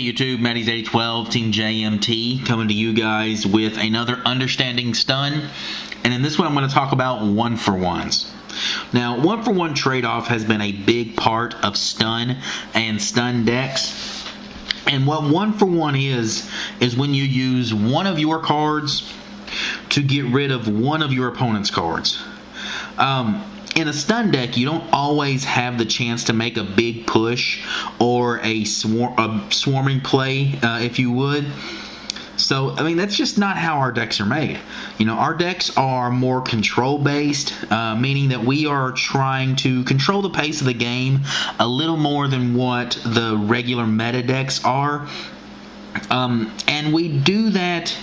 Hey YouTube, Matty's8012, Team JMT, coming to you guys with another Understanding Stun. And in this one I'm going to talk about one-for-ones. Now, one-for-one trade-off has been a big part of stun and stun decks. And what one-for-one is when you use one of your cards to get rid of one of your opponent's cards. In a stun deck, you don't always have the chance to make a big push or a swarming play, if you would. So, I mean, that's just not how our decks are made. You know, our decks are more control-based, meaning that we are trying to control the pace of the game a little more than what the regular meta decks are. And we do that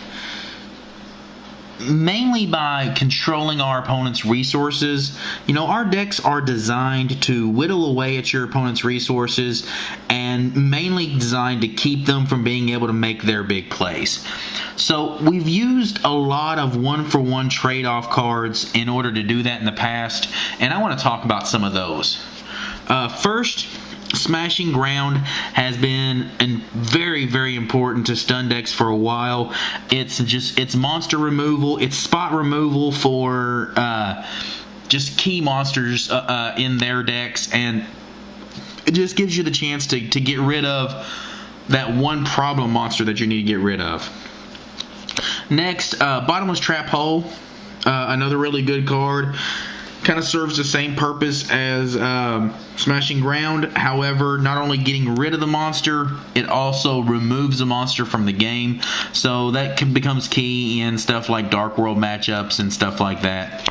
mainly by controlling our opponent's resources. You know, our decks are designed to whittle away at your opponent's resources and mainly designed to keep them from being able to make their big plays. So we've used a lot of one-for-one trade-off cards in order to do that in the past, and I want to talk about some of those. First, Smashing Ground has been very, very important to stun decks for a while. It's monster removal, it's spot removal for just key monsters in their decks, and it just gives you the chance to get rid of that one problem monster that you need to get rid of. Next, Bottomless Trap Hole, another really good card. Kind of serves the same purpose as Smashing Ground. However, not only getting rid of the monster, it also removes the monster from the game. So that becomes key in stuff like Dark World matchups and stuff like that.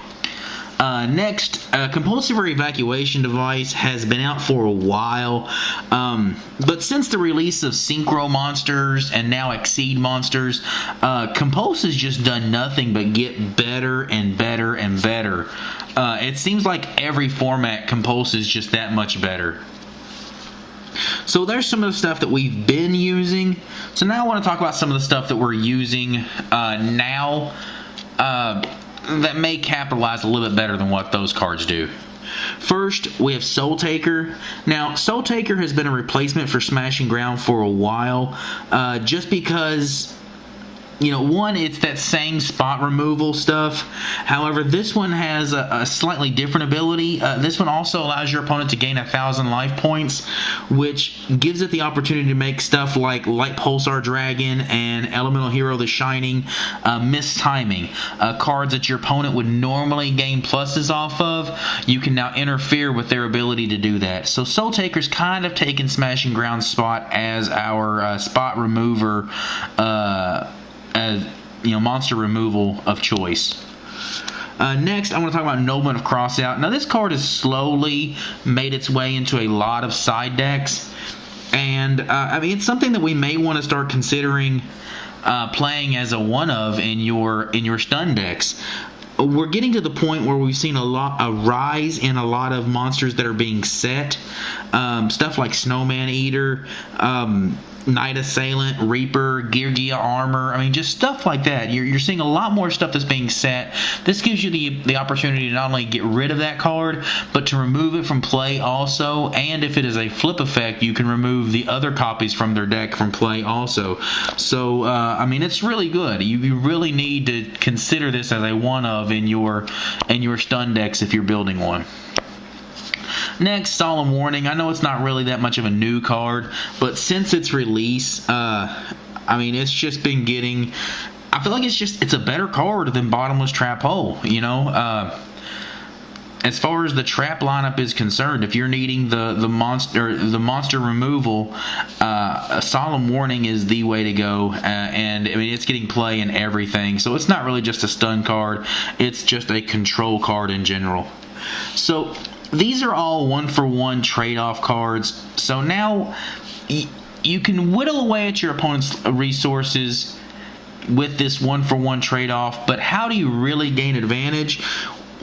Next, Compulsive Evacuation Device has been out for a while, but since the release of Synchro monsters and now Exceed monsters, Compulse has just done nothing but get better and better and better. It seems like every format Compulse is just that much better. So there's some of the stuff that we've been using. So now I want to talk about some of the stuff that we're using now that may capitalize a little bit better than what those cards do. First, we have Soul Taker. Now, Soul Taker has been a replacement for Smashing Ground for a while, just because, you know, one, it's that same spot removal stuff. However, this one has a slightly different ability. This one also allows your opponent to gain 1,000 life points, which gives it the opportunity to make stuff like Light Pulsar Dragon and Elemental Hero the Shining miss timing. Cards that your opponent would normally gain pluses off of, you can now interfere with their ability to do that. So Soul Taker's kind of taken Smashing Ground's spot as our spot remover, monster removal of choice. Next, I want to talk about Nobleman of Crossout. Now, this card has slowly made its way into a lot of side decks, and I mean, it's something that we may want to start considering playing as a one-of in your stun decks. We're getting to the point where we've seen a rise in a lot of monsters that are being set. Stuff like Snowman Eater, Night Assailant, Reaper, Gear Armor. I mean, just stuff like that. You're seeing a lot more stuff that's being set. This gives you the opportunity to not only get rid of that card, but to remove it from play also. And if it is a flip effect, you can remove the other copies from their deck from play also. So, I mean, it's really good. You really need to consider this as a one-of in your stun decks if you're building one. Next, Solemn Warning. I know it's not really that much of a new card, but since its release, I mean, it's just been getting... I feel like it's a better card than Bottomless Trap Hole, you know? As far as the trap lineup is concerned, if you're needing the monster removal, Solemn Warning is the way to go, and I mean, it's getting play in everything. So it's not really just a stun card; it's just a control card in general. So these are all one-for-one trade-off cards. So now you can whittle away at your opponent's resources with this one-for-one trade-off, but how do you really gain advantage?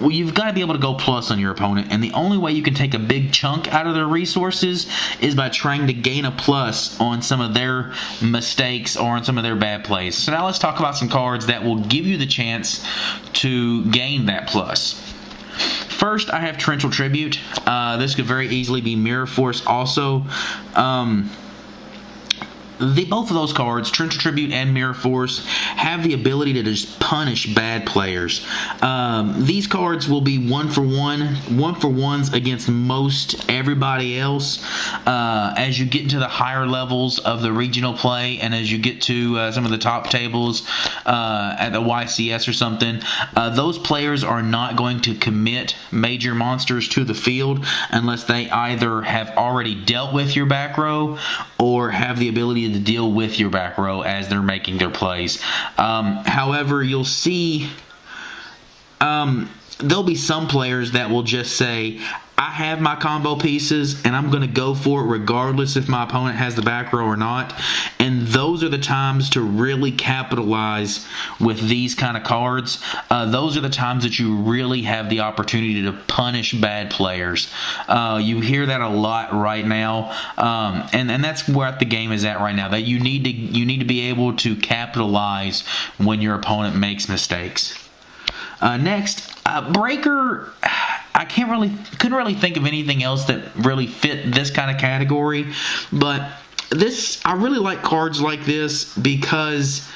Well, you've got to be able to go plus on your opponent, and the only way you can take a big chunk out of their resources is by trying to gain a plus on some of their mistakes or on some of their bad plays. So now let's talk about some cards that will give you the chance to gain that plus. First, I have Torrential Tribute. This could very easily be Mirror Force also. both of those cards, Torrential Tribute and Mirror Force, have the ability to just punish bad players. These cards will be one for ones against most everybody else. As you get into the higher levels of the regional play, and as you get to some of the top tables at the YCS or something, those players are not going to commit major monsters to the field unless they either have already dealt with your back row or have the ability to deal with your back row as they're making their plays. However, you'll see there'll be some players that will just say, I have my combo pieces and I'm going to go for it regardless if my opponent has the back row or not. And those are the times to really capitalize with these kind of cards. Those are the times that you really have the opportunity to punish bad players. You hear that a lot right now, and that's where the game is at right now. That you need to be able to capitalize when your opponent makes mistakes. Next, Breaker. I couldn't really think of anything else that really fit this kind of category, but I really like cards like this because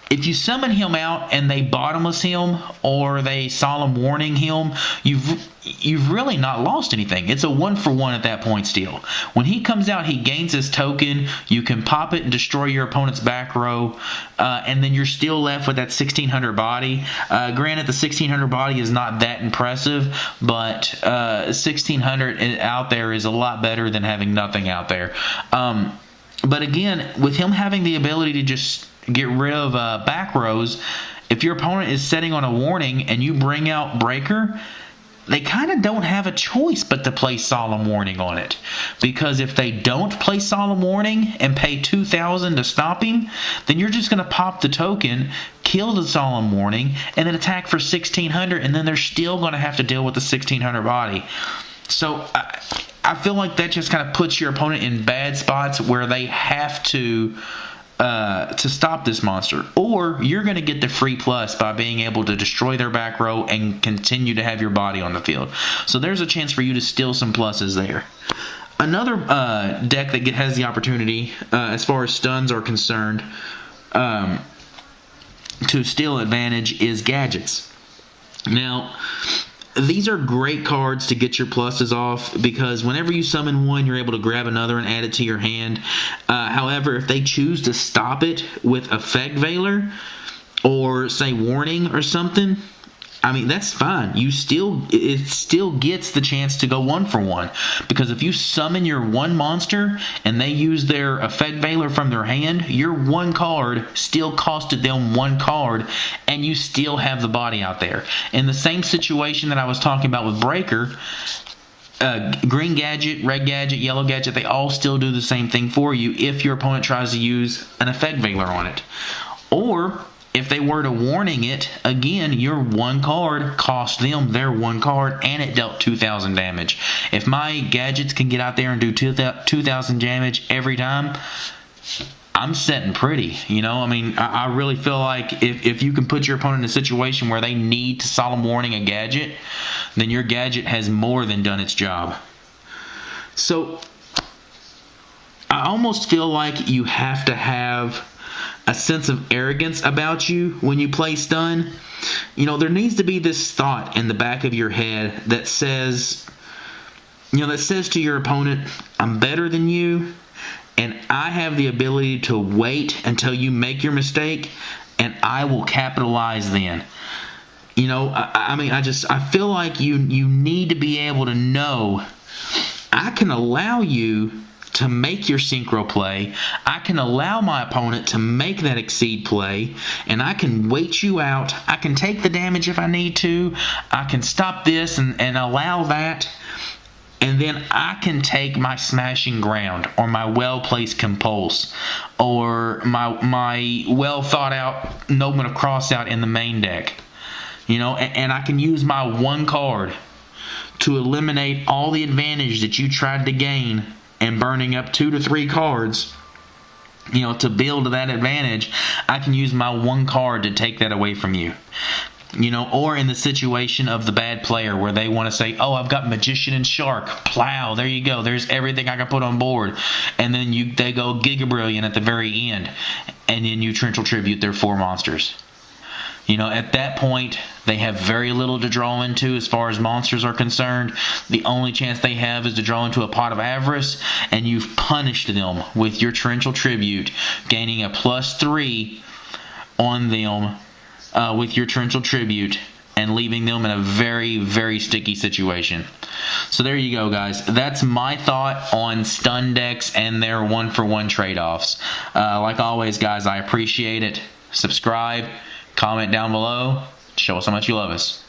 if you summon him out and they bottomless him or they solemn warning him, you've really not lost anything. It's a 1-for-1 at that point still. When he comes out, he gains his token. You can pop it and destroy your opponent's back row, and then you're still left with that 1600 body. Granted, the 1600 body is not that impressive, but 1600 out there is a lot better than having nothing out there. But again, with him having the ability to just get rid of back rows, if your opponent is setting on a warning and you bring out Breaker, they kind of don't have a choice but to play Solemn Warning on it. Because if they don't play Solemn Warning and pay 2,000 to stop him, then you're just going to pop the token, kill the Solemn Warning, and then attack for 1,600, and then they're still going to have to deal with the 1,600 body. So I feel like that just kind of puts your opponent in bad spots where they have to stop this monster, or you're going to get the free plus by being able to destroy their back row and continue to have your body on the field. So there's a chance for you to steal some pluses there. Another deck that has the opportunity, as far as stuns are concerned, to steal advantage is Gadgets. Now, these are great cards to get your pluses off because whenever you summon one, you're able to grab another and add it to your hand. However, if they choose to stop it with Effect Veiler or, say, Warning or something, I mean, that's fine. It still gets the chance to go 1-for-1 because if you summon your one monster and they use their Effect Veiler from their hand, your one card still costed them one card and you still have the body out there. In the same situation that I was talking about with Breaker, green gadget, red gadget, yellow gadget, they all still do the same thing for you if your opponent tries to use an Effect Veiler on it. Or if they were to warning it, again, your one card cost them their one card and it dealt 2,000 damage. If my gadgets can get out there and do 2,000 damage every time, I'm setting pretty. You know, I mean, I really feel like if you can put your opponent in a situation where they need to solemn warning a gadget, then your gadget has more than done its job. So I almost feel like you have to have a sense of arrogance about you when you play stun. You know, there needs to be this thought in the back of your head that says, to your opponent, I'm better than you, and I have the ability to wait until you make your mistake, and I will capitalize then. You know, I feel like you need to be able to know, I can allow you to make your synchro play. I can allow my opponent to make that exceed play, and I can wait you out. I can take the damage if I need to. I can stop this and allow that, and then I can take my Smashing Ground or my well-placed Compulse or my well-thought-out Nobleman of Crossout in the main deck. You know, and I can use my one card to eliminate all the advantage that you tried to gain and burning up 2 to 3 cards, you know, to build that advantage. I can use my one card to take that away from you. Or in the situation of the bad player where they want to say, oh, I've got Magician and Shark, plow, there you go, there's everything I can put on board. And then they go Giga Brilliant at the very end, and then you Torrential Tribute their 4 monsters. At that point, they have very little to draw into as far as monsters are concerned. The only chance they have is to draw into a Pot of Avarice, and you've punished them with your Torrential Tribute, gaining a +3 on them with your Torrential Tribute, and leaving them in a very, very sticky situation. So there you go, guys. That's my thought on stun decks and their 1-for-1 trade-offs. Like always, guys, I appreciate it. Subscribe. Comment down below. Show us how much you love us.